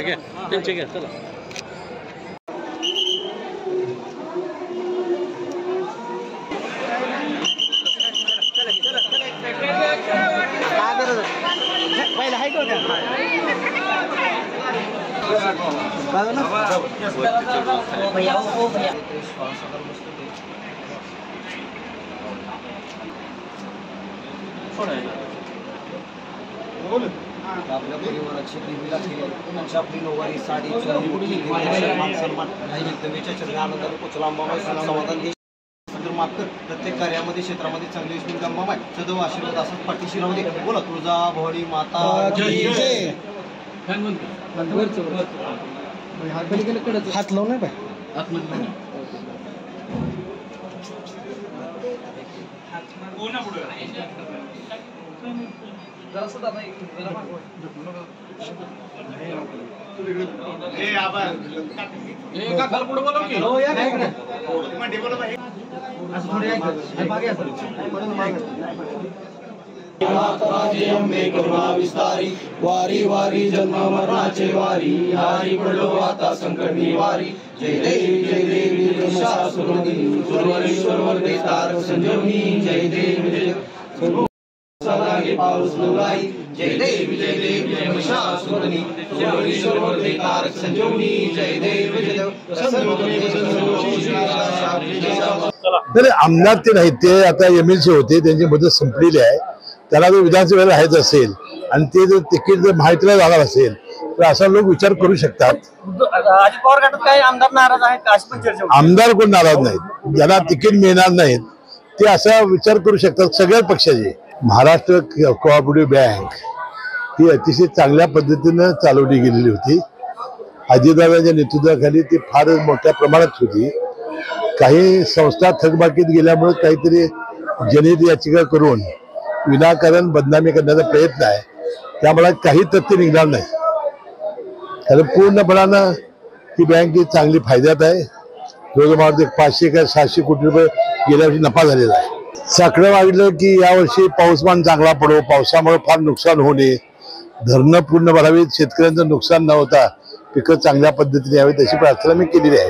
घ्या त्यांचे घ्या चला. आपल्या परिवाराची देवीला केली आपली नऊवारी साडी आनंदाने पोचला अंबाबाई समाधान दे मात्र प्रत्येक कार्यामध्ये क्षेत्रामध्ये चांगली यशस्वी अंबाबाई सदैव आशीर्वाद असंच पाठीशी राहू दे. बोला तुळजा भवानी माता हात लावून नाही विस्तारी वारी वारी जन्म मरणाचे वारी हारी पडलो आता संकट निवारी. जय देवी सुरवरेश्वर तारक संजीवनी जय देवी जय पाऊस लुगाई जय देवी जय महिषासुरमर्दिनी सुरवरेश्वर तारक संजीवनी जय देवी जय. आमदार ते नाहीत, ते आता MLC होते, त्यांची मुदत संपलेली आहे. त्याला जर विधानसभेला राहायचं असेल आणि ते जर तिकीट जर माहितीला जाणार असेल तर असा लोक विचार करू शकतात. अजित पवार गटात काही आमदार नाराज आहेत का अशी पण चर्चा होती. आमदार कोण नाराज नाहीत, ज्यांना तिकीट मिळणार नाहीत ते असा विचार करू शकतात सगळ्या पक्षाचे. महाराष्ट्र कोऑपरेटिव्ह बँक ही अतिशय चांगल्या पद्धतीनं चालवली गेलेली होती. अजितदादांच्या नेतृत्वाखाली ती फार मोठ्या प्रमाणात होती. काही संस्था थकबाकीत गेल्यामुळे काहीतरी जनहित याचिका करून विनाकारण बदनामी करण्याचा प्रयत्न आहे. त्यामुळे काही तथ्य निघणार नाही. कारण पूर्णपणानं ही बँक ही चांगली फायद्यात आहे. जवळजवळ 500 का 600 कोटी रुपये गेल्या वर्षी नफा झालेला आहे. साकडं वाढलं की यावर्षी पाऊसमान चांगला पडो, पावसामुळे फार नुकसान होणे, धरणं पूर्ण भरावीत, शेतकऱ्यांचं नुकसान न होता पिकं चांगल्या पद्धतीने यावीत अशी प्रार्थना मी केलेली आहे.